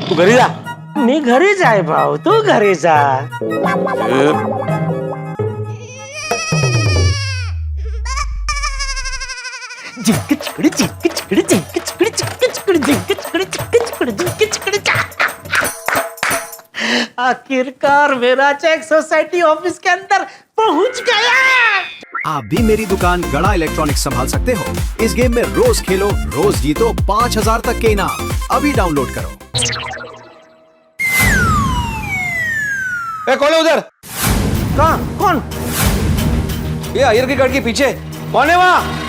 तू घरी जा. मी घरी जाय भाऊ, तू घरी जा. जिंक चिकडी जिंक चिकडी जिंक चिकडी जिंक चिकडी जिंक चिकडी जिंक चिकडी जिंक चिकडी चा. आखिरकार मेरा चेक सोसाइटी ऑफिस के अंदर पहुंच गया. आप भी मेरी दुकान गड़ा इलेक्ट्रॉनिक्स संभाल सकते हो. इस गेम में रोज खेलो, रोज जीतो 5000 तक के इनाम. अभी डाउनलोड करो. कौन है उधर? कौन? ये आयर के गढ़ के पीछे कौन है वहां?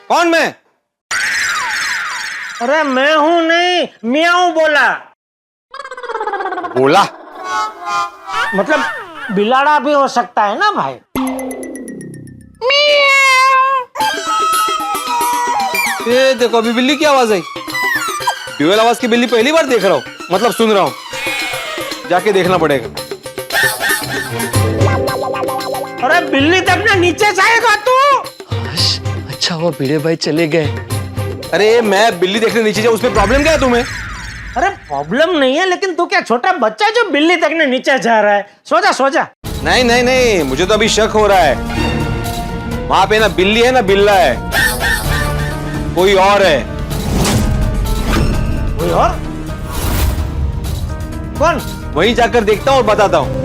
कौन मैं? अरे मैं हूं नहीं, मियाऊ बोला. बोला मतलब बिलाड़ा भी हो सकता है ना भाई. ये देखो अभी बिल्ली की आवाज आई. ड्यूअल आवाज की बिल्ली पहली बार देख रहा हूँ, मतलब सुन रहा हूँ. जाके देखना पड़ेगा. अरे बिल्ली तक ना नीचे जाएगा तू. अच्छा वो भिड़े भाई चले गए. अरे मैं बिल्ली देखने नीचे जाऊँ, उसमें प्रॉब्लम क्या है तुम्हें? अरे प्रॉब्लम नहीं है, लेकिन तू क्या छोटा बच्चा है जो बिल्ली देखने नीचे जा रहा है? सो जा. नहीं नहीं नहीं, मुझे तो अभी शक हो रहा है. वहां पे ना बिल्ली है ना बिल्ला है, कोई और है. कोई और? कौन? वहीं जाकर देखता हूँ और बताता हूँ.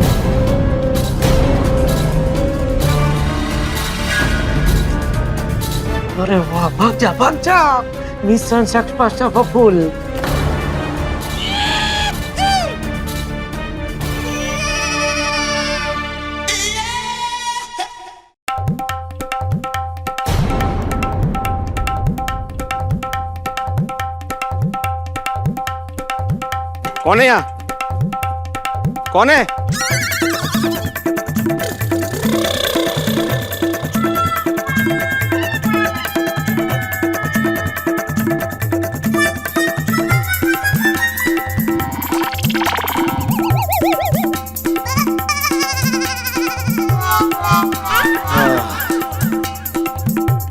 अरे वाह, भाग जा. Mission successful. कौन है यहाँ? कौन है?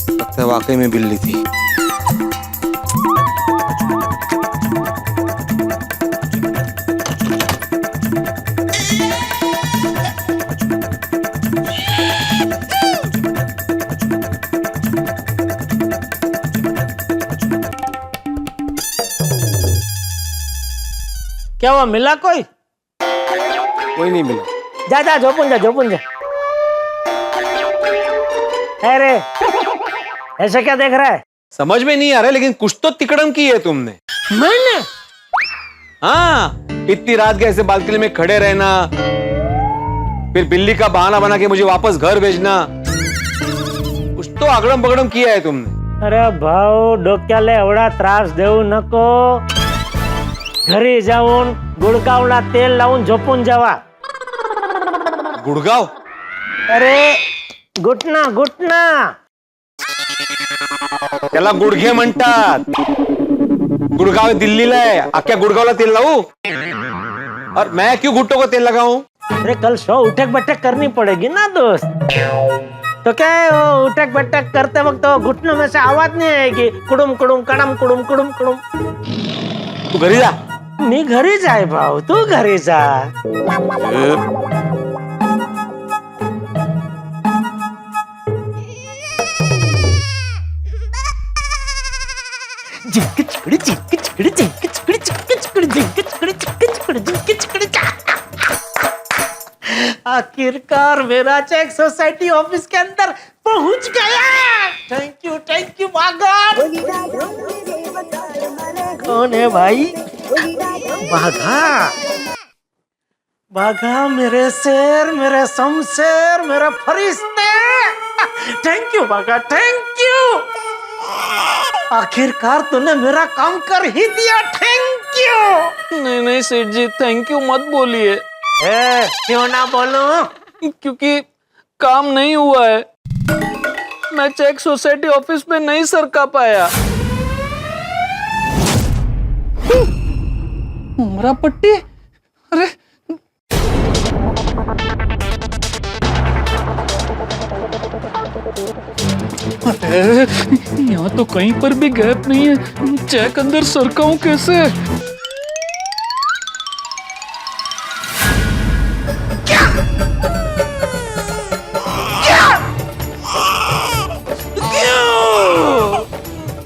लगता है वाकई में बिल्ली थी. क्या हुआ, मिला कोई? कोई नहीं मिला. जा झोपुन जा. अरे ऐसे क्या देख रहा है? समझ में नहीं आ रहा, लेकिन कुछ तो तिकड़म की है तुमने. मैंने? हाँ, इतनी रात के ऐसे बालकनी में खड़े रहना, फिर बिल्ली का बहाना बना के मुझे वापस घर भेजना. कुछ तो आगड़म बगड़म किया है तुमने. अरे भाऊ, डोक्याला एवढा त्रास देऊ नको. घरी जाऊन गुडगावला तेल लावून झोपून जावा. गुडगाव? अरे घुटना. त्याला गुडघे म्हणतात. गुडगाव दिल्लीला है, अख्ख्या गुडगावला तेल लावू? और मैं क्यों घुट्टों को तेल लगाऊं? अरे कल शो उठक बैठक करनी पड़ेगी ना दोस्त. तो क्या है, वो उठक बैठक करते वक्त तो घुटनों में से आवाज नहीं आएगी. कुडुम कुडुम कड़म कुडुम कुडुम कुडुम. तू घरी जा. मी घरी जाय भाऊ, तू घरी जा. जिंक चिकड़ी जिंक चिकड़ी जिंक चिकड़ी जिंक चिकड़ी जिंक चिकड़ी जिंक चिकड़ी जिंक चिकड़ी चा. आखिरकार मेरा चेक सोसाइटी ऑफिस के अंदर पहुंच गया. थैंक यू भगवान. कौन है भाई? बाघा मेरे शेर, मेरे शमशेर, मेरे फरिश्ते. Thank you Bagha, thank you. आखिरकार तूने मेरा काम कर ही दिया. Thank you. नहीं सेठ जी, थैंक यू मत बोलिए. क्यों ना बोलूं? क्योंकि काम नहीं हुआ है. मैं चेक सोसाइटी ऑफिस में नहीं सरका पाया. उमरा पट्टी. अरे यहाँ तो कहीं पर भी गैप नहीं है। चेक अंदर सरकाऊं कैसे?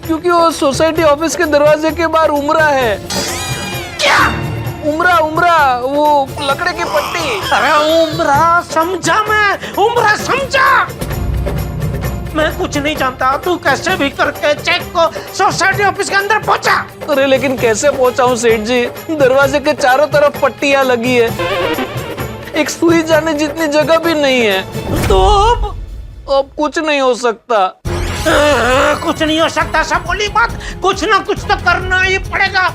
क्योंकि वो सोसाइटी ऑफिस के दरवाजे के बाहर उमरा है। क्या? उमरा वो लकड़े की पट्टी। अरे उमरा समझा, मैं उमरा समझा। मैं कुछ नहीं जानता, तू कैसे भी करके चेक को सोसाइटी ऑफिस के अंदर पहुंचा। अरे लेकिन कैसे पहुंचाऊं सेठ जी? दरवाजे के चारों तरफ पट्टियां लगी है, एक सुई जाने जितनी जगह भी नहीं है। तो अब कुछ नहीं हो सकता। कुछ नहीं हो सकता, सब बोली बात। कुछ ना कुछ तो करना ही पड़ेगा।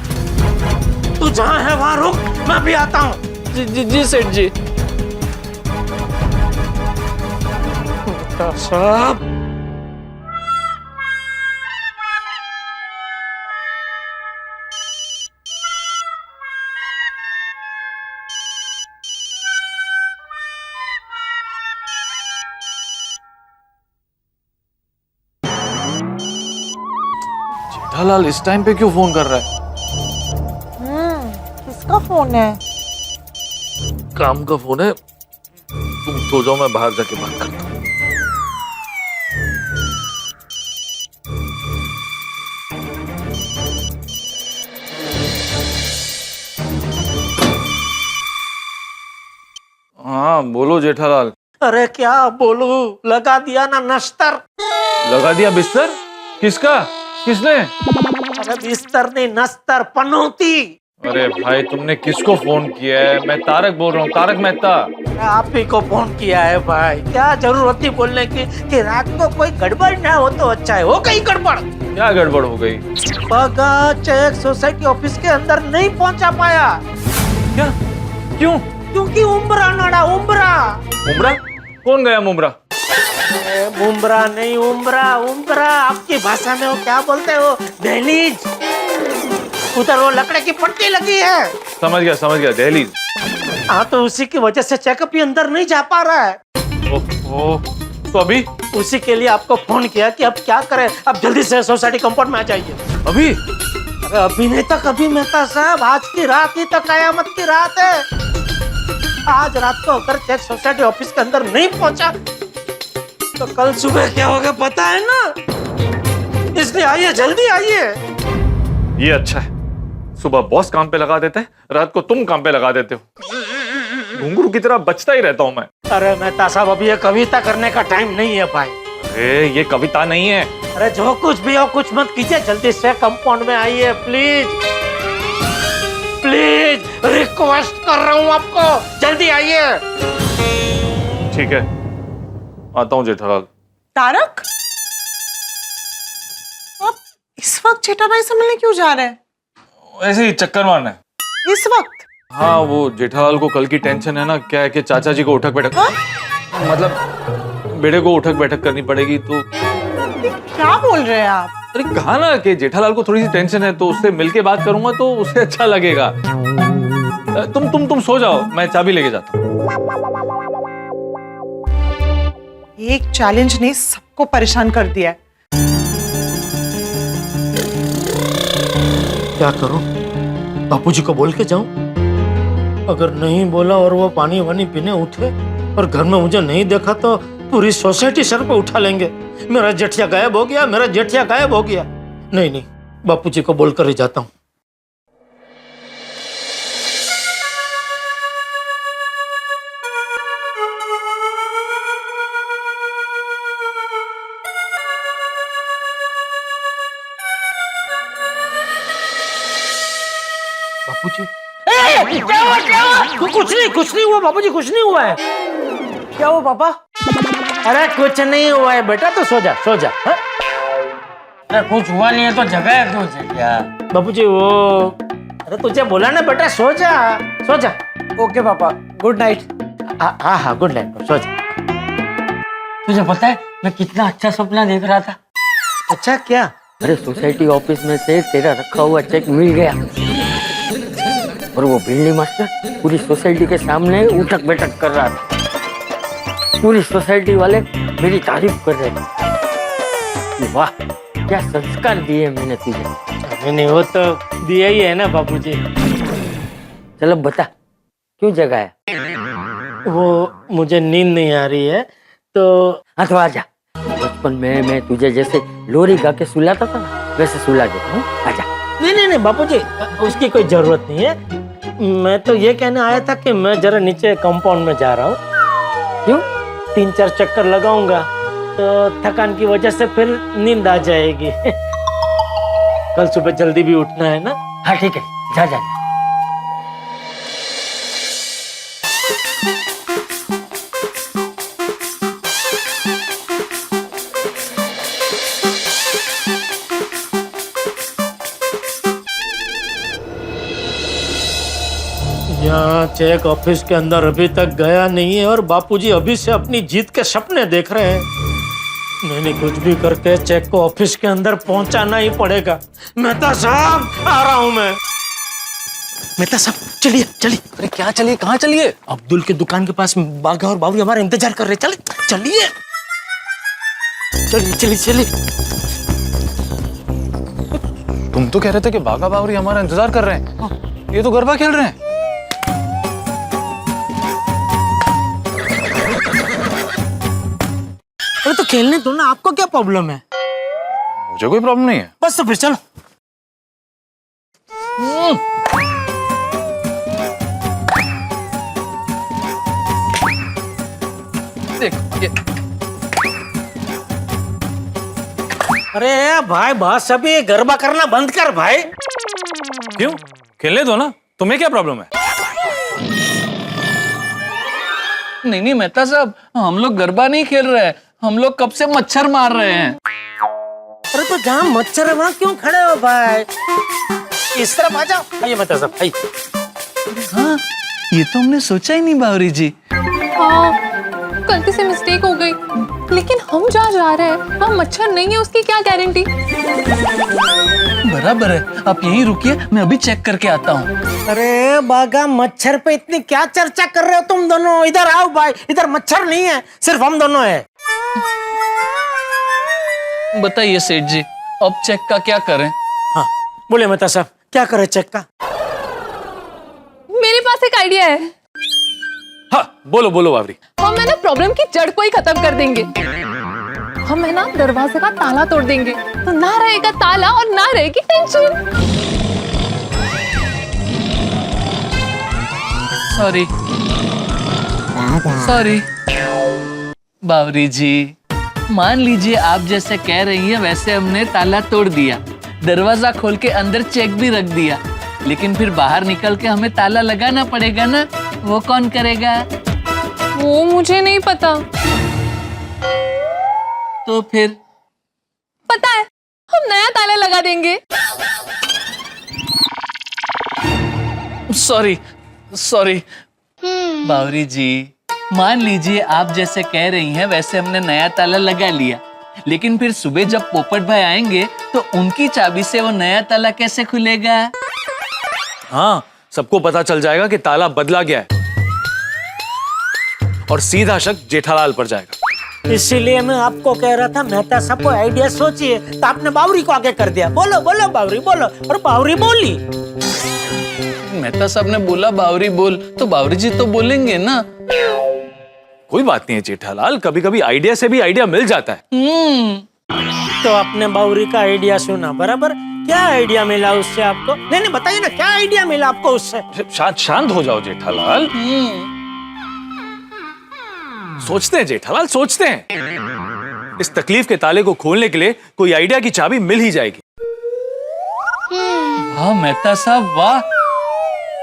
तू जहाँ है वहाँ रुक, मैं भी आता हूँ। जी सेठ जी। साहब जेठालाल इस टाइम पे क्यों फोन कर रहा है? किसका फोन है? काम का फोन है। तुम सो जाओ, मैं बाहर जाके बात करता हूँ। हाँ बोलो जेठालाल। अरे क्या बोलू, लगा दिया ना नश्तर। लगा दिया बिस्तर? किसका? किसने? अरे बिस्तर नहीं, नश्तर, पनौती। अरे भाई तुमने किसको फोन किया है? मैं तारक बोल रहा हूँ, तारक मेहता। आप ही को फोन किया है भाई। क्या जरूरत थी बोलने की कि रात को कोई गड़बड़ ना हो तो अच्छा है। हो गई गड़बड़। क्या गड़बड़ हो गई? पगा चेक सोसाइटी ऑफिस के अंदर नहीं पहुंचा पाया। क्या? क्यों? क्योंकि उम्रा नड़ा, उम्रा। मुमरा? कौन गया मुमरा? उम्रा नहीं, उम्रा आपकी भाषा में वो क्या बोलते हो? दहलीज। उधर वो लकड़े की पट्टी लगी है। समझ गया दहलीज। हाँ तो उसी की वजह से चेकअप भी अंदर नहीं जा पा रहा है। ओह, तो अभी? उसी के लिए आपको फोन किया कि अब क्या करें। अब जल्दी से सोसाइटी कंपाउंड में आ जाइए। अभी? अरे अभी नहीं तो कभी मेहता साहब, आज की रात ही तो कयामत की रात है। आज रात को अगर चेक सोसाइटी ऑफिस के अंदर नहीं पहुंचा तो कल सुबह क्या होगा पता है ना। इसलिए आइए, जल्दी आइए। ये अच्छा है, सुबह बॉस काम पे लगा देते हैं, रात को तुम काम पे लगा देते हो। घुंघरू की तरह बचता ही रहता हूँ मैं। अरे मेहता साहब, अभी ये कविता करने का टाइम नहीं है भाई। अरे ये कविता नहीं है। अरे जो कुछ भी हो कुछ मत कीजिए, जल्दी से कंपाउंड में आइए प्लीज। प्लीज रिक्वेस्ट कर रहा हूँ आपको, जल्दी आइए। ठीक है, आता हूँ जेठालाल। तारक, आप इस वक्त जेठाबाई से मिलने क्यों जा रहे हैं? ऐसे ही चक्कर मारना है। इस वक्त? हाँ वो जेठालाल को कल की टेंशन है ना, क्या है कि चाचा जी को उठक बैठक, मतलब बेटे को उठक बैठक करनी पड़ेगी। तो क्या बोल रहे हैं आप? अरे कहा ना कि जेठालाल को थोड़ी सी टेंशन है, तो उससे मिलके बात करूंगा तो उसे अच्छा लगेगा। तुम सो जाओ, मैं चाबी लेके जाता हूँ। एक चैलेंज ने सबको परेशान कर दिया है। क्या करूं? बापूजी को बोल के जाऊं? अगर नहीं बोला और वो पानी वानी पीने उठे और घर में मुझे नहीं देखा तो पूरी सोसाइटी सर पे उठा लेंगे। मेरा जेठिया गायब हो गया, मेरा जेठिया गायब हो गया। नहीं, बापूजी को बोलकर ही जाता हूं। बापूजी, कुछ नहीं हुआ बाबूजी, कुछ नहीं हुआ है। क्या हुआ पापा? अरे कुछ नहीं हुआ है बेटा, तो सो जा। हाँ? अरे कुछ हुआ नहीं है तो जगह क्यों से क्या? बाबूजी वो, अरे तुझे बोला ना बेटा, सो जा। ओके पापा, गुड नाइट। हाँ गुड नाइट, सो जा। तुझे पता है मैं कितना अच्छा सपना देख रहा था? अच्छा क्या? अरे सोसाइटी ऑफिस में से तेरा रखा हुआ चेक मिल गया और वो बिल्ली मास्टर पूरी सोसाइटी के सामने उठक बैठक कर रहा था। पूरी सोसाइटी वाले मेरी तारीफ कर रहे थे। बापूजी वाह, क्या संस्कार दिए मैंने तुझे। नहीं वो तो दिया ही है ना बापूजी। चलो बता, क्यों जगाया? वो मुझे नींद नहीं आ रही है तो हाँ तो आजा। बचपन में मैं तुझे जैसे लोरी गा के सुलाता था ना, वैसे सुला देता हूँ, आजा। नहीं बापूजी, उसकी कोई जरूरत नहीं है। मैं तो ये कहने आया था कि मैं जरा नीचे कंपाउंड में जा रहा हूँ। क्यों? 3-4 चक्कर लगाऊंगा तो थकान की वजह से फिर नींद आ जाएगी। कल सुबह जल्दी भी उठना है ना। हाँ ठीक है, जा जा। यहाँ चेक ऑफिस के अंदर अभी तक गया नहीं है और बापूजी अभी से अपनी जीत के सपने देख रहे हैं। मैंने कुछ भी करके चेक को ऑफिस के अंदर पहुंचाना ही पड़ेगा। मेहता साहब आ रहा हूं मैं। मेहता साहब चलिए चलिए। अरे क्या चलिए, कहाँ चलिए? अब्दुल की दुकान के पास बाघा और बाबू हमारा इंतजार कर रहे। चले चलिए चलिए चलिए चलिए। तुम तो कह रहे थे कि बाघा बावरी हमारा इंतजार कर रहे हैं, ये तो गरबा खेल रहे हैं। अरे तो खेलने दो ना, आपको क्या प्रॉब्लम है? मुझे कोई प्रॉब्लम नहीं है। बस तो फिर चलो। देख ये अरे भाई बस अभी गरबा करना बंद कर भाई। क्यों? खेलने दो ना, तुम्हें क्या प्रॉब्लम है? नहीं नहीं मेहता साहब, हम लोग गरबा नहीं खेल रहे हैं, हम लोग कब से मच्छर मार रहे हैं। अरे तो जहाँ मच्छर है वहाँ क्यों खड़े हो भाई? इस तरफ आ जाओ। आइए मेहता साहब आइए। हाँ, ये तो हमने सोचा ही नहीं बावरी जी। हाँ, गलती से मिस्टेक हो गई, लेकिन हम जहाँ जा रहे हैं वहाँ मच्छर नहीं है, उसकी क्या गारंटी? बराबर है, आप यहीं रुकिए, मैं अभी चेक करके आता हूँ। अरे बागा, मच्छर पे इतनी क्या चर्चा कर रहे हो तुम दोनों? इधर आओ भाई, इधर मच्छर नहीं है, सिर्फ हम दोनों है। बताइए सेठ जी, अब चेक का क्या करें? हाँ बोले मेहता साहब, क्या करे चेक का? मेरे पास एक आइडिया है। हाँ बोलो बोलो बावरी। हम है ना प्रॉब्लम की जड़ को ही खत्म कर देंगे। हम है ना दरवाजे का ताला तोड़ देंगे, तो ना रहेगा ताला और ना रहेगी टेंशन। सॉरी बावरी जी, मान लीजिए आप जैसे कह रही हैं वैसे हमने ताला तोड़ दिया, दरवाजा खोल के अंदर चेक भी रख दिया, लेकिन फिर बाहर निकल के हमें ताला लगाना पड़ेगा ना, वो कौन करेगा? वो मुझे नहीं पता। तो फिर? पता है, हम नया ताला लगा देंगे। सॉरी सॉरी बावरी जी, मान लीजिए आप जैसे कह रही हैं वैसे हमने नया ताला लगा लिया, लेकिन फिर सुबह जब पोपट भाई आएंगे तो उनकी चाबी से वो नया ताला कैसे खुलेगा? हाँ, सबको पता चल जाएगा कि ताला बदला गया है और सीधा शक जेठालाल पर जाएगा। इसीलिए मैं आपको कह रहा था मेहता साहब को आइडिया सोचिए, तो आपने बावरी को आगे कर दिया। बोलो बोलो बावरी बोलो, और बावरी बोली। मेहता साहब ने बोला बावरी बोल, तो बावरी जी तो बोलेंगे ना। कोई बात नहीं है जेठालाल, कभी कभी आइडिया से भी आइडिया मिल जाता है। तो आपने बावरी का आइडिया सुना, बराबर? क्या आइडिया मिला उससे आपको? नहीं बताइए ना, क्या आइडिया मिला आपको उससे? शांत हो जाओ जेठालाल। सोचते हैं जेठालाल, सोचते हैं। इस तकलीफ के ताले को खोलने के लिए कोई आइडिया की चाबी मिल ही जाएगी। वाह मेहता साहब वाह,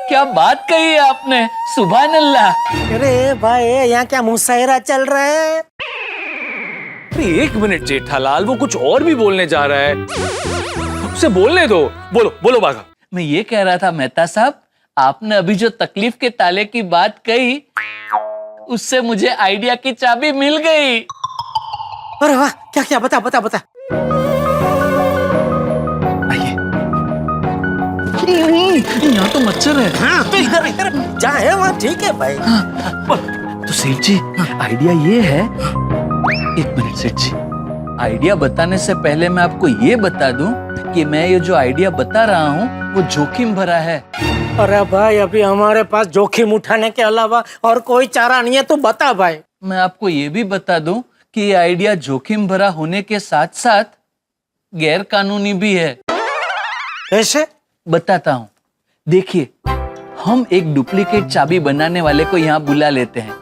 क्या बात कही है आपने, सुभान अल्लाह। अरे भाई यहाँ क्या मुशायरा चल रहा है? अरे एक मिनट जेठालाल, वो कुछ और भी बोलने जा रहा है, उसे बोलने दो। बोलो बोलो बाघा। मैं ये कह रहा था मेहता साहब, आपने अभी जो तकलीफ के ताले की बात कही, उससे मुझे आइडिया की चाबी मिल गई। अरे वाह, क्या क्या बता बता बता। यहाँ तो मच्छर है। हाँ तो इधर इधर जहाँ है वहाँ ठीक है भाई। तो सेठ जी, आइडिया ये है, एक मिनट सेठ जी, आइडिया बताने से पहले मैं आपको ये बता दूं कि मैं ये जो आइडिया बता रहा हूँ वो जोखिम भरा है। अरे भाई अभी हमारे पास जोखिम उठाने के अलावा और कोई चारा नहीं है, तो बता भाई। मैं आपको ये भी बता दूं कि ये आइडिया जोखिम भरा होने के साथ साथ गैर कानूनी भी है। कैसे? बताता हूँ। देखिए, हम एक डुप्लीकेट चाबी बनाने वाले को यहाँ बुला लेते हैं,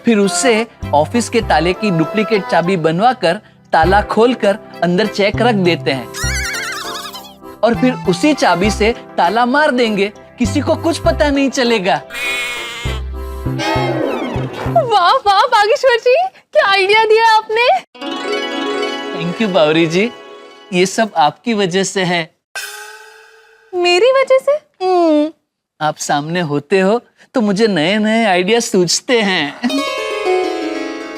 फिर उससे ऑफिस के ताले की डुप्लीकेट चाबी बनवाकर ताला खोलकर अंदर चेक रख देते हैं और फिर उसी चाबी से ताला मार देंगे, किसी को कुछ पता नहीं चलेगा। वाह वाह बागेश्वर जी, क्या आइडिया दिया आपने। थैंक यू बावरी जी, ये सब आपकी वजह से है। मेरी वजह से? आप सामने होते हो तो मुझे नए नए आइडिया सूझते हैं।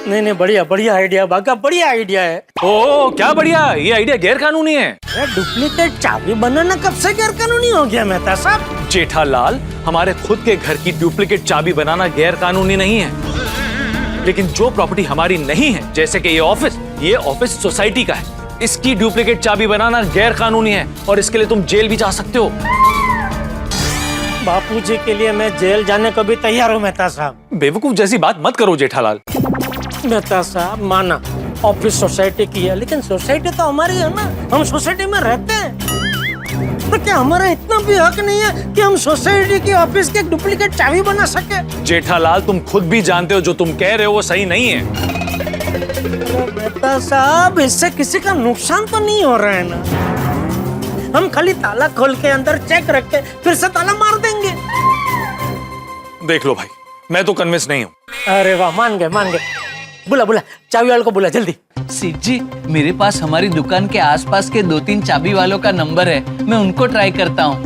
नहीं बढ़िया बढ़िया आइडिया बागा, बढ़िया आइडिया है। ओ क्या बढ़िया, ये आइडिया गैर कानूनी है। डुप्लीकेट चाबी बनाना कब से गैर कानूनी हो गया मेहता साहब? जेठालाल, हमारे खुद के घर की डुप्लीकेट चाबी बनाना गैर कानूनी नहीं है, लेकिन जो प्रॉपर्टी हमारी नहीं है, जैसे कि ये ऑफिस सोसाइटी का है, इसकी डुप्लीकेट चाबी बनाना गैर कानूनी है और इसके लिए तुम जेल भी जा सकते हो। बापूजी के लिए मैं जेल जाने को भी तैयार हूँ मेहता साहब। बेवकूफ जैसी बात मत करो जेठालाल। मेहता साहब माना ऑफिस सोसाइटी की है, लेकिन सोसाइटी तो हमारी है ना, हम सोसाइटी में रहते हैं। तो क्या हमारा इतना भी हक नहीं है कि हम सोसाइटी की ऑफिस की डुप्लीकेट चाबी बना सके? जेठालाल, तुम खुद भी जानते हो जो तुम कह रहे हो वो सही नहीं है। मेहता साहब, इससे किसी का नुकसान तो नहीं हो रहा है ना? हम खाली ताला खोल के अंदर चेक रख के फिर से ताला मार देंगे। देख लो भाई, मैं तो कन्विंस नहीं हूँ। अरे वाह, मान गए। बुला चाबी वाले को बुला जल्दी। सिद्ध जी, मेरे पास हमारी दुकान के आसपास के 2-3 चाबी वालों का नंबर है, मैं उनको ट्राई करता हूँ।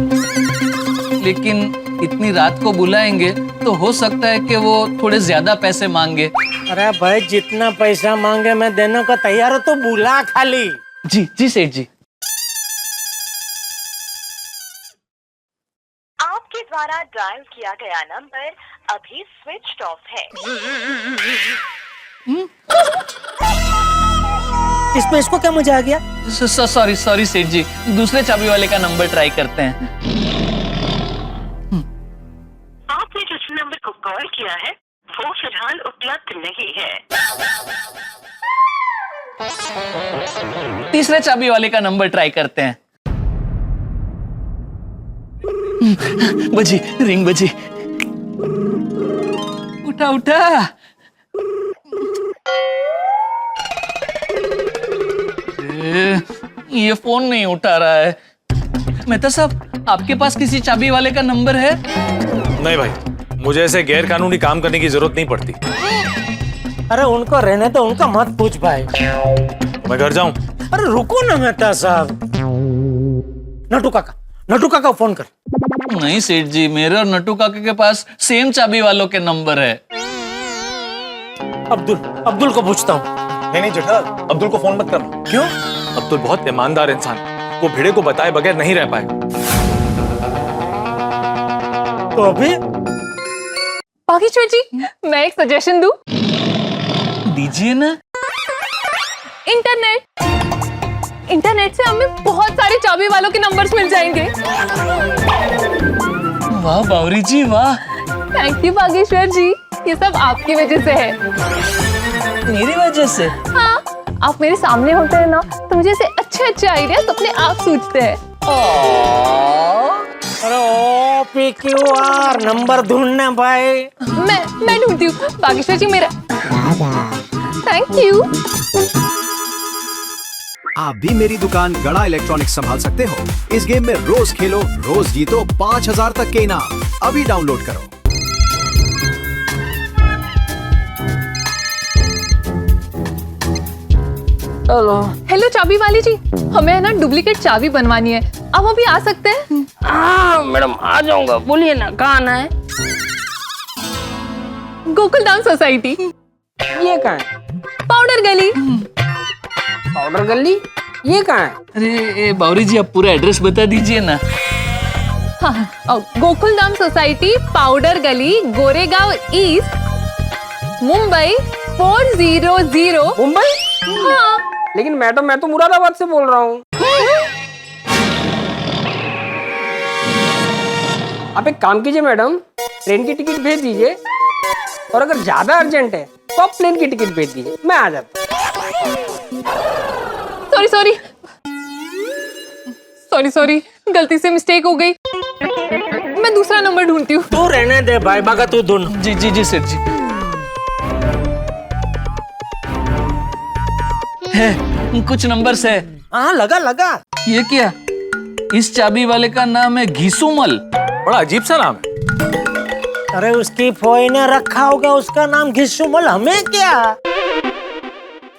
लेकिन इतनी रात को बुलाएंगे तो हो सकता है कि वो थोड़े ज्यादा पैसे मांगे। अरे भाई, जितना पैसा मांगे मैं देने को तैयार हूँ, तो बुला खाली। जी सेठ जी। आपके द्वारा डायल किया गया नंबर अभी स्विच ऑफ है। इसमें इसको क्या मजा आ गया? सॉरी सेठ जी, दूसरे चाबी वाले का नंबर ट्राई करते हैं। आपने जिस नंबर को कॉल किया है वो फिलहाल उपलब्ध नहीं है। तीसरे चाबी वाले का नंबर ट्राई करते हैं। बजी, रिंग बजी। उठा। ये फोन नहीं उठा रहा है। मेहता साहब, आपके पास किसी चाबी वाले का नंबर है? नहीं भाई, मुझे ऐसे गैर कानूनी काम करने की जरूरत नहीं पड़ती। अरे उनको रहने तो, उनका मत पूछ भाई। मैं घर जाऊं? अरे रुको ना मेहता साहब। नटू काका फोन कर। नहीं सेठ जी, मेरे और नटू काका के पास सेम चाबी वालों के नंबर है। अब्दुल को पूछता हूँ। नहीं जेठालाल, अब्दुल को फोन मत करना। क्यों? अब्दुल बहुत ईमानदार इंसान, वो भिड़े को बताए बगैर नहीं रह पाएगा। तो अभी बागेश्वर जी, मैं एक सजेशन दूं? दीजिए ना। इंटरनेट से हमें बहुत सारे चाबी वालों के नंबर्स मिल जाएंगे। वाह बावरी जी वाह। थैंक यू बागेश्वर जी, ये सब आपकी वजह से है। मेरी वजह से? हाँ, आप मेरे सामने होते हैं ना, तो मुझे ऐसे अच्छे आइडियाज अपने आप सूझते हैं। अरे PQR नंबर ढूंढना भाई। मैं ढूंढती हूँ बागेश्वर जी, मेरा थैंक यू। आप भी मेरी दुकान गड़ा इलेक्ट्रॉनिक्स संभाल सकते हो। इस गेम में रोज खेलो, रोज जीतो 5000 तक के इनाम। अभी डाउनलोड करो। हेलो चाबी वाली जी, हमें ना डुप्लीकेट चाबी बनवानी है, आप अभी आ सकते हैं? हाँ मैडम, आ जाऊंगा। बोलिए ना, कहाँ आना है? गोकुलधाम सोसाइटी। ये कहाँ है? पाउडर गली। पाउडर गली? ये कहाँ है? अरे बावरी जी, आप पूरा एड्रेस बता दीजिए ना। हाँ, गोकुलधाम सोसाइटी, पाउडर गली, गोरेगांव ईस्ट, मुंबई 400। मुंबई? हाँ। लेकिन मैडम मैं तो मुरादाबाद से बोल रहा हूँ। आप एक काम कीजिए मैडम, ट्रेन की टिकट भेज दीजिए, और अगर ज्यादा अर्जेंट है तो आप प्लेन की टिकट भेज दीजिए, मैं आ जाता हूँ। सॉरी, गलती से मिस्टेक हो गई। मैं दूसरा नंबर ढूंढती हूँ। तू रहने दे भाई, बागा तू ढूंढ। जी जी जी सेठ जी। है कुछ नंबर्स है। हाँ लगा लगा। ये क्या? इस चाबी वाले का नाम है घिसूमल। बड़ा अजीब सा नाम है। अरे उसकी फोई ने रखा होगा उसका नाम घिसूमल, हमें क्या?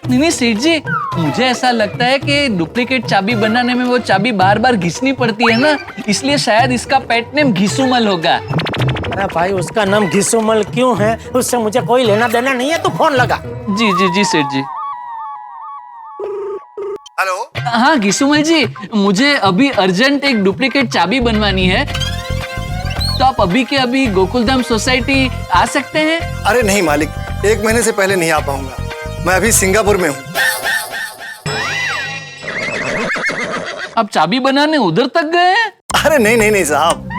नहीं सेठ जी, मुझे ऐसा लगता है कि डुप्लीकेट चाबी बनाने में वो चाबी बार बार घिसनी पड़ती है ना, इसलिए शायद इसका पेट नेम घिसूमल होगा। अरे भाई उसका नाम घिसूमल क्यों है, उससे मुझे कोई लेना देना नहीं है, तू फोन लगा। जी जी जी सेठ जी। हेलो। हाँ घिसूमल जी, मुझे अभी अर्जेंट एक डुप्लीकेट चाबी बनवानी है, तो आप अभी के अभी गोकुलधाम सोसाइटी आ सकते हैं? अरे नहीं मालिक, 1 महीने से पहले नहीं आ पाऊंगा, मैं अभी सिंगापुर में हूँ। आप चाबी बनाने उधर तक गए हैं? अरे नहीं साहब,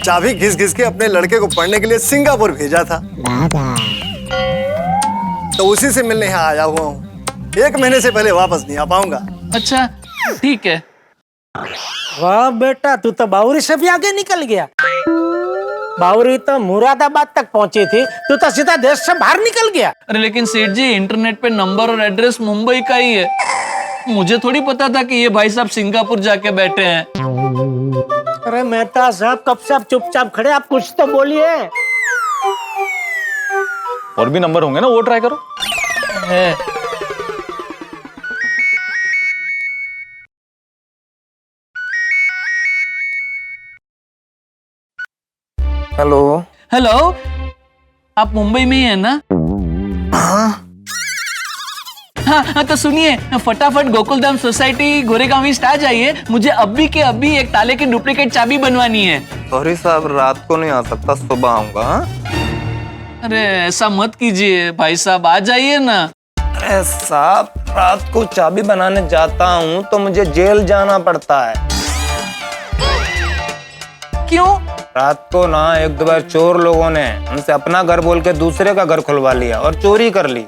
चाबी घिस घिस के अपने लड़के को पढ़ने के लिए सिंगापुर भेजा था, तो उसी से मिलने यहाँ आया हुआ हूँ। 1 महीने से पहले वापस नहीं आ पाऊंगा। अच्छा ठीक है। वाह बेटा, तू तो बावरी से भी आगे निकल गया। बावरी तो मुरादाबाद तक पहुंची थी, तू तो सीधा देश से बाहर निकल गया। अरे लेकिन सेठ जी, इंटरनेट पे नंबर और एड्रेस मुंबई का ही है, मुझे थोड़ी पता था कि ये भाई साहब सिंगापुर जाके बैठे हैं। अरे मेहता साहब, कब से आप चुपचाप खड़े, आप कुछ तो बोलिए। और भी नंबर होंगे ना, वो ट्राई करो। है। हेलो। हेलो, आप मुंबई में ही है ना? हाँ तो सुनिए, फटाफट गोकुलधाम सोसाइटी गोरेगांव ईस्ट आ जाइए, मुझे अभी के अभी एक ताले की डुप्लीकेट चाबी बनवानी है। सॉरी साहब, रात को नहीं आ सकता, सुबह आऊंगा। अरे ऐसा मत कीजिए भाई साहब, आ जाइए ना। अरे साहब, रात को चाबी बनाने जाता हूँ तो मुझे जेल जाना पड़ता है। क्यों? रात को ना 1-2 बार चोर लोगों ने हमसे अपना घर बोल के दूसरे का घर खुलवा लिया और चोरी कर ली,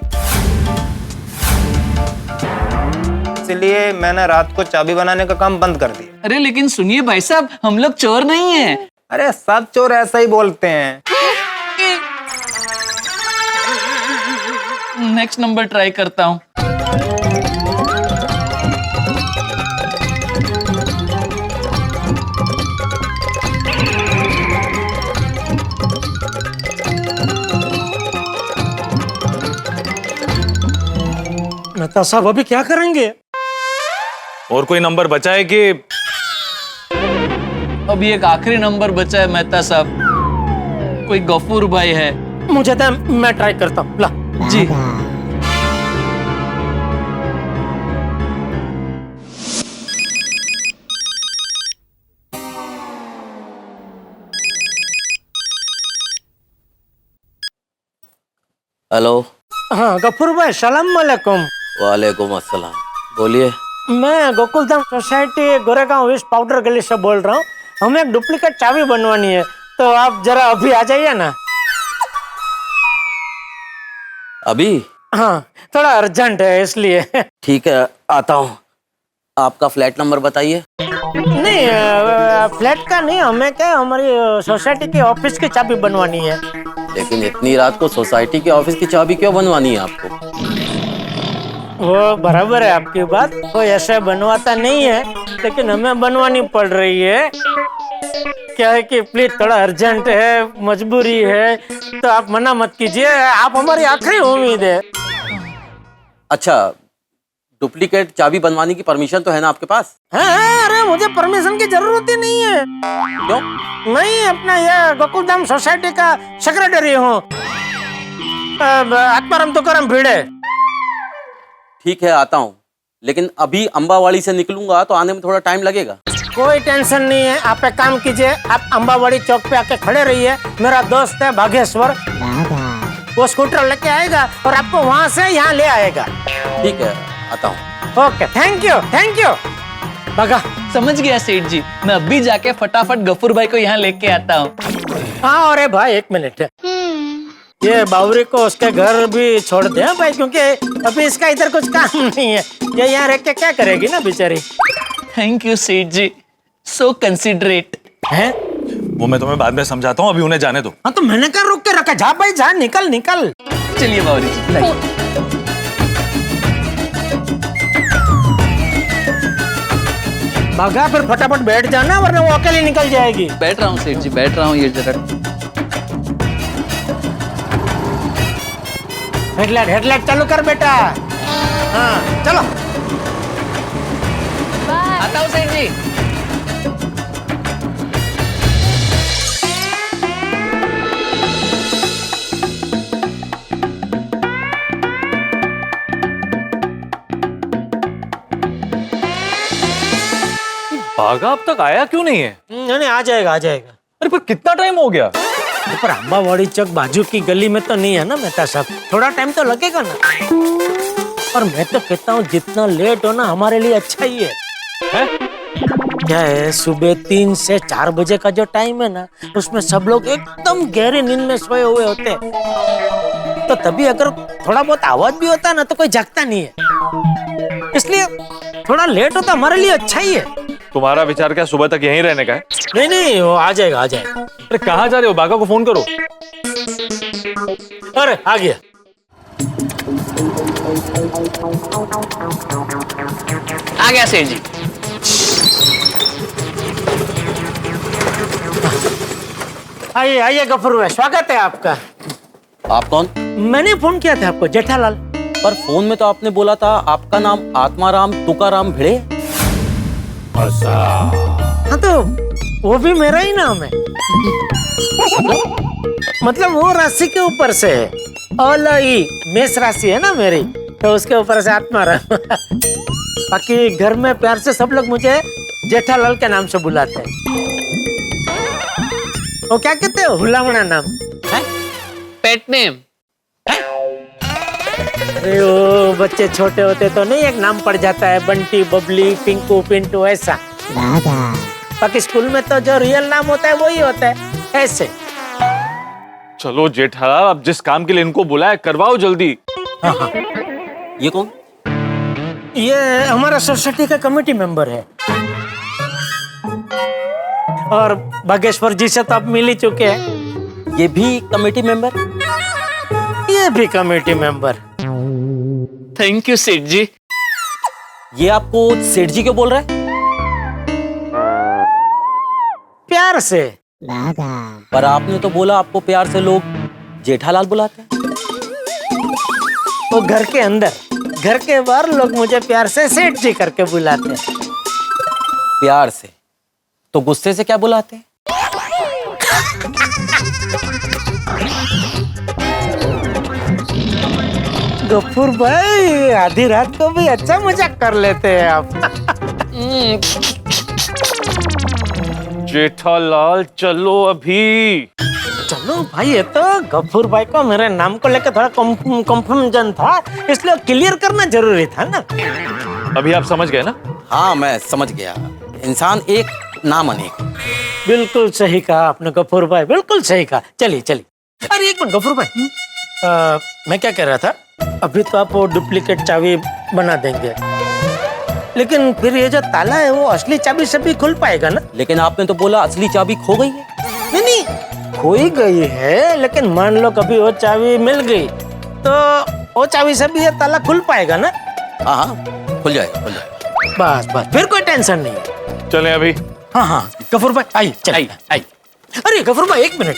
इसलिए मैंने रात को चाबी बनाने का काम बंद कर दिया। अरे लेकिन सुनिए भाई साहब, हम लोग चोर नहीं हैं। अरे सब चोर ऐसा ही बोलते हैं। नेक्स्ट नंबर ट्राई करता हूँ। मेहता साहब अभी क्या करेंगे? और कोई नंबर बचा है कि? अभी एक आखिरी नंबर बचा है मेहता साहब, कोई गफूर भाई है। मुझे तो, मैं ट्राई करता हूँ, ला। जी। हेलो। हाँ गफूर भाई, सलाम वालेकुम। वालेकुम अस्सलाम, बोलिए। मैं Gokuldham society Goregaon east powder गली से बोल रहा हूँ, हमें एक डुप्लीकेट चाबी बनवानी है, तो आप जरा अभी आ जाइए ना। अभी? हाँ थोड़ा अर्जेंट है इसलिए। ठीक है, आता हूँ। आपका फ्लैट नंबर बताइए। नहीं फ्लैट का नहीं, हमें क्या हमारी सोसाइटी के ऑफिस की चाबी बनवानी है। लेकिन इतनी रात को सोसाइटी के ऑफिस की चाबी क्यों बनवानी है आपको? वो बराबर है आपकी बात, कोई ऐसे बनवाता नहीं है, लेकिन हमें बनवानी पड़ रही है। क्या है कि प्लीज थोड़ा अर्जेंट है, मजबूरी है, तो आप मना मत कीजिए, आप हमारी आखिरी उम्मीद है। अच्छा, डुप्लीकेट चाबी बनवाने की परमिशन तो है ना आपके पास? हाँ, अरे मुझे परमिशन की जरूरत ही नहीं है। क्यों? मैं अपना ये गोकुलधाम सोसाइटी का सेक्रेटरी हूँ। आत्माराम तो करम भिड़े। ठीक है, आता हूँ, लेकिन अभी अंबावाड़ी से निकलूंगा तो आने में थोड़ा टाइम लगेगा। कोई टेंशन नहीं है, आप एक काम कीजिए, आप अंबावाड़ी चौक पे आके खड़े रहिए, मेरा दोस्त है भागेश्वर, वो स्कूटर लेके आएगा और आपको वहां से यहाँ ले आएगा। ठीक है, आता हूँ। Okay, thank you, thank you. बगा समझ गया सेठ जी, मैं अभी जाके फटाफट गफूर भाई को यहाँ लेके आता हूँ। हाँ, अरे भाई एक मिनट, ये बावरी को उसके घर भी छोड़ दे भाई, क्योंकि अभी इसका इधर कुछ काम नहीं है। ये यहाँ रह के क्या करेगी ना बेचारी। थैंक यू सेठ जी, सो कंसिडरेट। है वो मैं तुम्हें बाद में समझाता हूँ, अभी उन्हें जाने दो। हाँ तो मैंने क्या रोक के रखा? जा भाई जा, निकल निकल। चलिए बावरी जी। भागा, फिर फटाफट बैठ जाना वरना वो अकेले निकल जाएगी। बैठ रहा हूँ सेठ जी, बैठ रहा हूँ। ये जरा हेडलाइट चालू कर बेटा। हाँ चलो। आता हूँ सेठ जी। भागा अब तक आया क्यों नहीं है? नहीं, आ जाएगा, आ जाएगा। अरे पर कितना टाइम हो गया? पर अंबावाड़ी चौक बाजू की गली में तो नहीं है ना मेहता साहब, थोड़ा टाइम तो लगेगा ना। और मैं तो कहता हूँ जितना लेट हो ना हमारे लिए अच्छा ही है? क्या है, सुबह 3 से 4 बजे का जो टाइम है ना, उसमें सब लोग एकदम गहरी नींद में सोए हुए होते हैं। तो तभी अगर थोड़ा बहुत आवाज भी होता है ना तो कोई जागता नहीं है। इसलिए थोड़ा लेट होता हमारे लिए अच्छा ही है। तुम्हारा विचार क्या सुबह तक यहीं रहने का है? नहीं नहीं, वो आ जाएगा, आ जाएगा। अरे कहाँ जा रहे हो? बागा को फोन करो। अरे आ गया। आ गया सेठ जी। आइए आइए गफूर भाई, स्वागत है आपका। आप कौन? मैंने फोन किया था आपको, जेठालाल। पर फोन में तो आपने बोला था आपका नाम आत्माराम तुकाराम भिड़े। हाँ तो वो भी मेरा ही नाम है। मतलब वो राशि के ऊपर से है। अलई मेष राशि है ना मेरी, तो उसके ऊपर से आत्माराम। बाकी घर में प्यार से सब लोग मुझे जेठालाल के नाम से बुलाते हैं। वो क्या कहते हैं, हुलामणा नाम है? Pet name. अरे वो बच्चे छोटे होते तो नहीं एक नाम पड़ जाता है, बंटी, बबली, पिंकू, पिंटू, ऐसा। बाकी स्कूल में तो जो रियल नाम होता है वही होता है, ऐसे। चलो जेठालाल, अब जिस काम के लिए इनको बुलाया करवाओ जल्दी। हाँ हाँ। ये कौन? ये हमारा सोसाइटी का कमेटी मेंबर है। और बागेश्वर जी से तो आप मिल ही चुके हैं। ये भी कमेटी मेंबर? ये भी कमेटी मेंबर। थैंक यू सेठ जी। ये आपको सेठ जी क्यों बोल रहा है? प्यार से। पर आपने तो बोला आपको प्यार से लोग जेठालाल बुलाते हैं। वो घर के अंदर, घर के बाहर लोग मुझे प्यार से सेठ जी करके बुलाते हैं। प्यार से? तो गुस्से से क्या बुलाते हैं? गफूर भाई, आधी रात को भी अच्छा मजाक कर लेते हैं आप। जेठालाल चलो अभी। चलो भाई, ये तो गफूर भाई को मेरे नाम को लेकर थोड़ा कंफ्यूजन था, इसलिए क्लियर करना जरूरी था ना। अभी आप समझ गए ना? हाँ मैं समझ गया, इंसान एक नाम अनेक। बिल्कुल सही कहा आपने गफूर भाई, बिल्कुल सही कहा। चलिए चलिए। अरे एक मिनट गफूर भाई, मैं क्या कह रहा था, अभी तो आप वो डुप्लीकेट चाबी बना देंगे, लेकिन फिर ये जो ताला है वो असली चाबी से भी खुल पाएगा ना? लेकिन आपने तो बोला असली चाबी खो गई है। नहीं नहीं, खोई गई है, लेकिन मान लो कभी वो चाबी मिल गई तो वो चाबी से भी ये ताला खुल पाएगा ना? हाँ खुल जाएगा, खुल जाएगा। बस बस, फिर कोई टेंशन नहीं है। चलें अभी। हाँ हाँ गफूर भाई, आइए चलिए। आई। अरे गफूर भाई एक मिनट।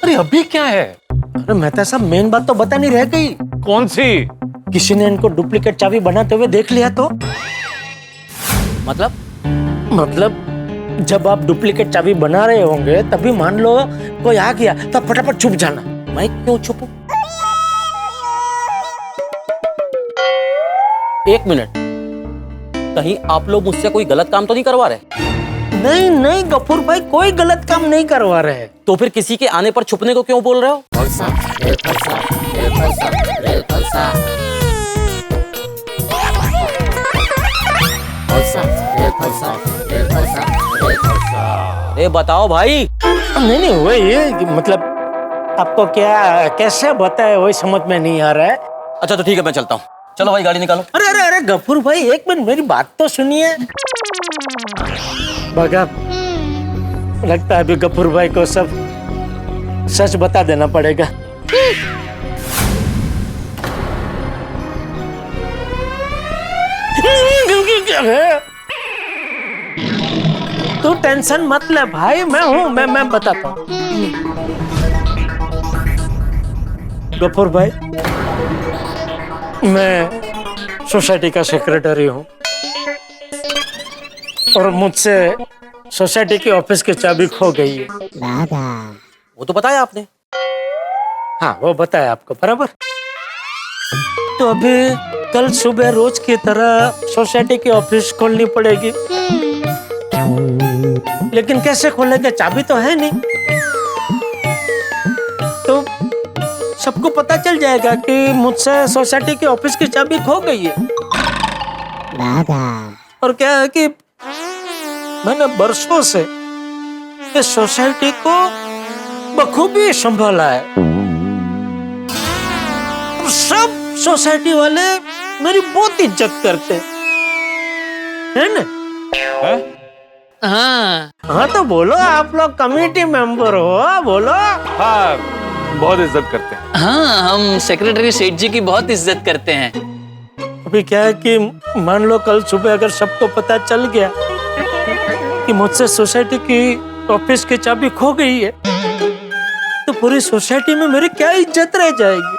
अरे अभी क्या है? अरे मेहता साहब, मेन बात तो बता नहीं रह गई। कौन सी? किसी ने इनको डुप्लीकेट चाबी बनाते हुए देख लिया तो? मतलब जब आप डुप्लीकेट चाबी बना रहे होंगे तभी मान लो कोई आ गया तो फटाफट छुप जाना। मैं क्यों छुपूं? एक मिनट, कहीं आप लोग मुझसे कोई गलत काम तो नहीं करवा रहे? नहीं नहीं गफूर भाई, कोई गलत काम नहीं करवा रहे। तो फिर किसी के आने पर छुपने को क्यों बोल रहे हो? अरे बताओ भाई। नहीं नहीं, वही है, मतलब आपको क्या कैसे बताए वही समझ में नहीं आ रहा है। अच्छा तो ठीक है, मैं चलता हूँ। चलो भाई गाड़ी निकालो। अरे अरे अरे गफूर भाई, एक मिनट मेरी बात तो सुनिए। बगा, लगता है अभी गफूर भाई को सब सच बता देना पड़ेगा। तू टेंशन मत ले भाई, मैं हूं, मैं बताता हूँ। गफूर भाई, मैं सोसाइटी का सेक्रेटरी हूँ और मुझसे सोसाइटी के ऑफिस की चाबी खो गई है। वो तो बताया आपने। हाँ वो बताया आपको बराबर। तो अभी कल सुबह रोज की तरह सोसाइटी की ऑफिस खोलनी पड़ेगी, लेकिन कैसे खोलेंगे, चाबी तो है नहीं। तो सबको पता चल जाएगा कि मुझसे सोसाइटी की ऑफिस की चाबी खो गई है। और क्या है कि मैंने बरसों से इस सोसाइटी को बखूबी संभाला है। सब सोसाइटी वाले मेरी बहुत इज्जत करते हैं ना? हाँ हाँ तो बोलो, आप लोग कमेटी मेंबर हो, बोलो। हाँ बहुत इज्जत करते हैं। हाँ, हम सेक्रेटरी सेठ जी की बहुत इज्जत करते हैं। अभी क्या है कि मान लो कल सुबह अगर सबको पता चल गया कि मुझसे सोसाइटी की ऑफिस की चाबी खो गई है, तो पूरी सोसाइटी में मेरी क्या इज्जत रह जाएगी।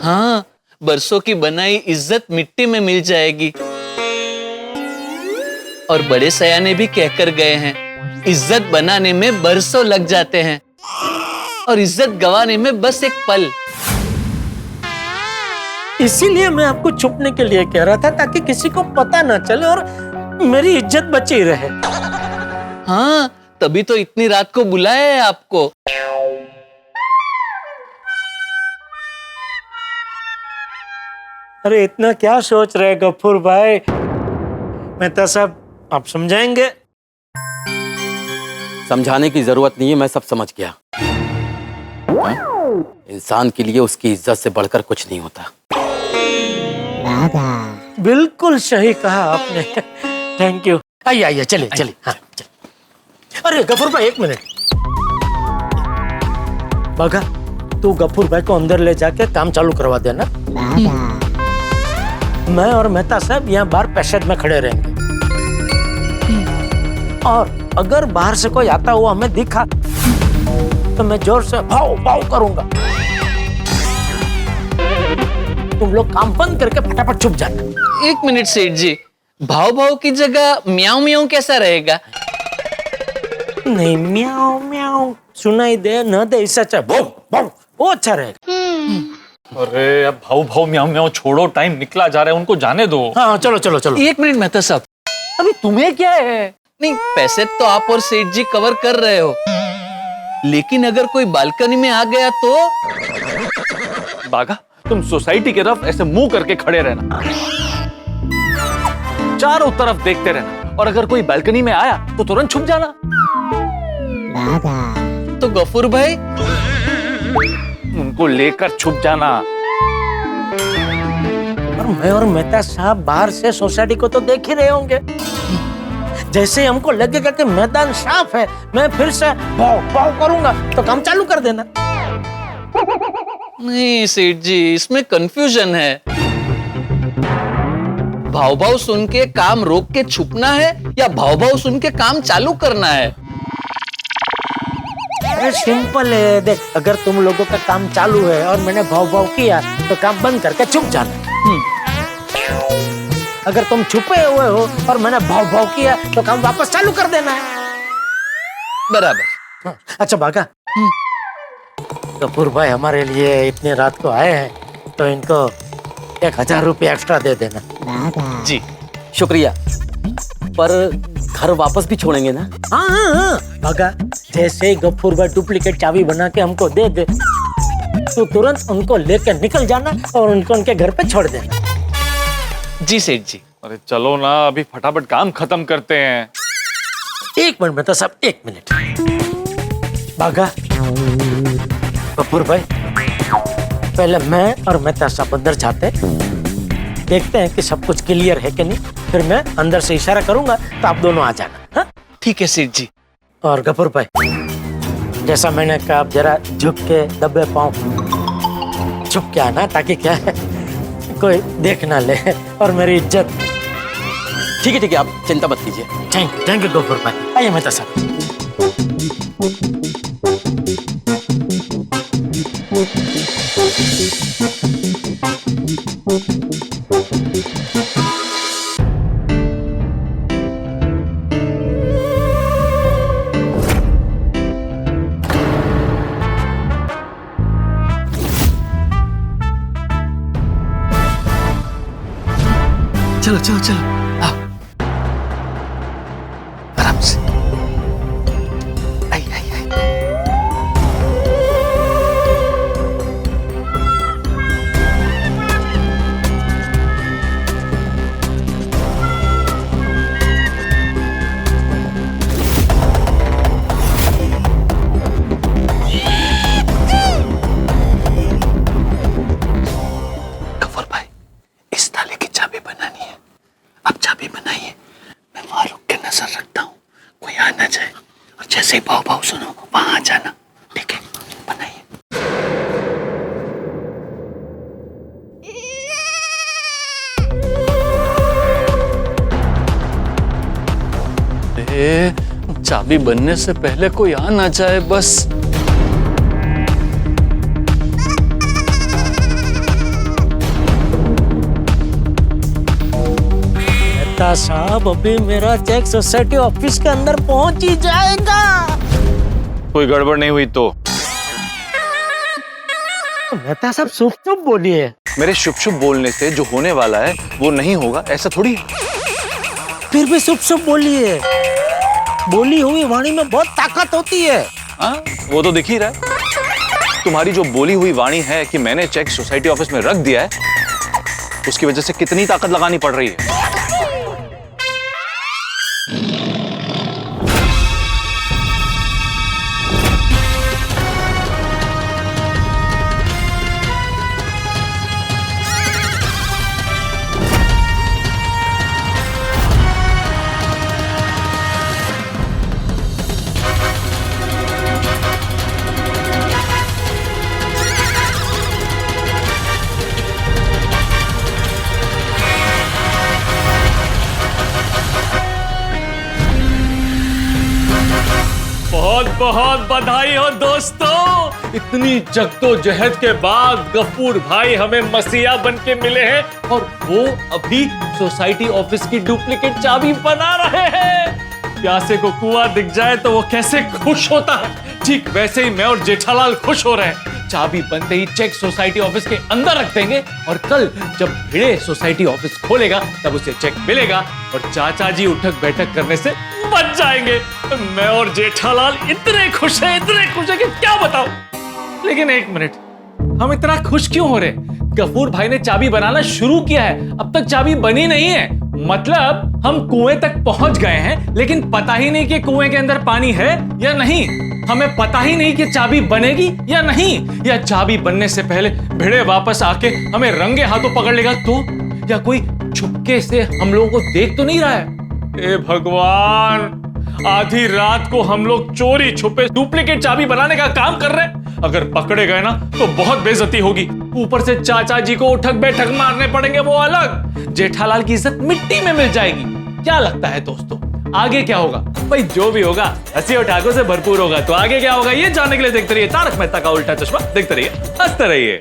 हाँ, बरसों की बनाई इज्जत मिट्टी में मिल जाएगी। और बड़े सयाने भी कहकर गए हैं, इज्जत बनाने में बरसों लग जाते हैं और इज्जत गंवाने में बस एक पल। इसीलिए मैं आपको छुपने के लिए कह रहा था, ताकि किसी को पता ना चले और मेरी इज्जत बची रहे। हाँ, तभी तो इतनी रात को बुलाया है आपको। अरे इतना क्या सोच रहे गफूर भाई, मैं तो सब आप समझाएंगे। समझाने की जरूरत नहीं है, मैं सब समझ गया। इंसान के लिए उसकी इज्जत से बढ़कर कुछ नहीं होता। बिल्कुल सही कहा आपने। Thank you. आइए आइए, चलिए चलिए। हाँ चलिए। अरे गफूर भाई एक मिनट। बगा, तू गफूर भाई को अंदर ले जाके काम चालू करवा देना। मैं और मेहता साहब यहाँ बाहर पैसेज में खड़े रहेंगे, और अगर बाहर से कोई आता हुआ हमें दिखा तो मैं जोर से भाव भाव करूंगा। तुम लोग काम बंद करके फटाफट छुप जाना। एक मिनट सेठ जी, भाव भाव की जगह म्याऊं म्याऊं कैसा रहेगा? नहीं, म्याऊं म्याऊं सुनाई दे न दे, इससे अच्छा भाव भाव, वो अच्छा रहेगा। अरे अब भाव भाव म्याऊं म्याऊं छोड़ो, टाइम निकला जा रहा है, उनको जाने दो। हाँ चलो चलो चलो। एक मिनट मेहता साहब, अभी तुम्हें क्या है? नहीं, पैसे तो आप और सेठ जी कवर कर रहे हो, लेकिन अगर कोई बालकनी में आ गया तो? बागा, तुम सोसाइटी की तरफ ऐसे मुंह करके खड़े रहना, चारों तरफ देखते रहना, और अगर कोई बालकनी में आया तो तुरंत छुप जाना। तो गफूर भाई? उनको लेकर छुप जाना। और मैं और मेहता साहब बाहर से सोसाइटी को तो देख ही रहे होंगे। जैसे हमको लगेगा कि मैदान साफ है, मैं फिर से भाव भाव करूंगा, तो काम चालू कर देना। नहीं सेठ जी, इसमें कंफ्यूजन है। भाव भाव सुन के काम रोक के छुपना है या भाव भाव सुन के काम चालू करना है? अरे सिंपल है, देख, अगर तुम लोगों का काम चालू है और मैंने भाव भाव किया तो काम बंद करके छुप जाना। अगर तुम छुपे हुए हो और मैंने भाव भाव किया तो काम वापस चालू कर देना है। बराबर। अच्छा बागा, कपूर भाई हमारे लिए इतनी रात को आए हैं, तो इनको 1000 रुपये एक्स्ट्रा दे देना। जी शुक्रिया। पर घर वापस भी छोड़ेंगे ना? हाँ हाँ हाँ भगा, जैसे गफूर भाई डुप्लीकेट चाबी बना के हमको दे दे तो तुरंत उनको लेकर निकल जाना और उनको उनके घर पे छोड़ देना। जी सेठ जी। अरे चलो ना, अभी फटाफट काम खत्म करते हैं। 1 मिनट में तो सब 1 मिनट। भागा गफूर भाई, पहले मैं और मेहता साहब अंदर जाते, देखते हैं कि सब कुछ क्लियर है कि नहीं, फिर मैं अंदर से इशारा करूंगा तो आप दोनों आ जाना। हाँ ठीक है सेठ जी। और गफूर भाई, जैसा मैंने कहा, आप जरा झुक के दबे पाँव झुक के आना, ताकि क्या है कोई देख ना ले और मेरी इज्जत। ठीक है, आप चिंता मत कीजिए। थैंक यू गफूर भाई। आइए मेहता साहब। चलो चलो चलो, आओ आराम से। आई आई आई। गफूर भाई, इस ताले की चाबी बनानी है। अब चाबी बनाइए, मैं वहां रुक के नजर रखता हूँ, कोई आ ना जाए, और जैसे ही भाव भाव सुनो वहां आ जाना। ठीक है, बनाइए। चाबी बनने से पहले कोई आ ना जाए बस। मेहता साहब, अभी मेरा चेक सोसाइटी ऑफिस के अंदर पहुंच ही जाएगा। कोई गड़बड़ नहीं हुई तो? मेहता साहब शुभ शुभ बोलिए। मेरे शुभ शुभ बोलने से जो होने वाला है वो नहीं होगा, ऐसा थोड़ी है। फिर भी शुभ शुभ बोलिए, बोली हुई वाणी में बहुत ताकत होती है। वो तो दिख ही रहा है। तुम्हारी जो बोली हुई वाणी है कि मैंने चेक सोसाइटी ऑफिस में रख दिया है, उसकी वजह से कितनी ताकत लगानी पड़ रही है। बहुत बहुत बधाई हो दोस्तों। इतनी जद्दोजहद के बाद गफूर भाई हमें मसीहा बन के मिले हैं और वो अभी सोसाइटी ऑफिस की डुप्लीकेट चाबी बना रहे हैं। प्यासे को कुआं दिख जाए तो वो कैसे खुश होता है, ठीक वैसे ही मैं और जेठालाल खुश हो रहे हैं। चाबी बनते ही चेक सोसाइटी ऑफिस के अंदर रख देंगे और कल जब भिड़े सोसाइटी ऑफिस खोलेगा तब उसे चेक मिलेगा और चाचा जी उठक बैठक करने से बच जाएंगे। मैं और जेठालाल इतने खुश हैं कि क्या बताऊं। लेकिन एक मिनट, हम इतना खुश क्यों हो रहे? गफूर भाई ने चाबी बनाना शुरू किया है, अब तक चाबी बनी नहीं है। मतलब हम कुएं तक पहुंच गए हैं, लेकिन पता ही नहीं कि कुएं के अंदर पानी है या नहीं। हमें पता ही नहीं कि चाबी बनेगी या नहीं, या चाबी बनने से पहले भिड़े वापस आके हमें रंगे हाथों पकड़ लेगा तो, या कोई चुपके से हम लोगों को देख तो नहीं रहा है। ए भगवान, आधी रात को हम लोग चोरी छुपे डुप्लीकेट चाबी बनाने का काम कर रहे हैं। अगर पकड़े गए ना तो बहुत बेइज्जती होगी, ऊपर से चाचा जी को उठक बैठक मारने पड़ेंगे, वो अलग। जेठालाल की इज्जत मिट्टी में मिल जाएगी। क्या लगता है दोस्तों, आगे क्या होगा? भाई जो भी होगा हंसी और ठाकों से भरपूर होगा। तो आगे क्या होगा ये जानने के लिए देखते रहिए तारक मेहता का उल्टा चश्मा। देखते रहिए, हंसते रहिए।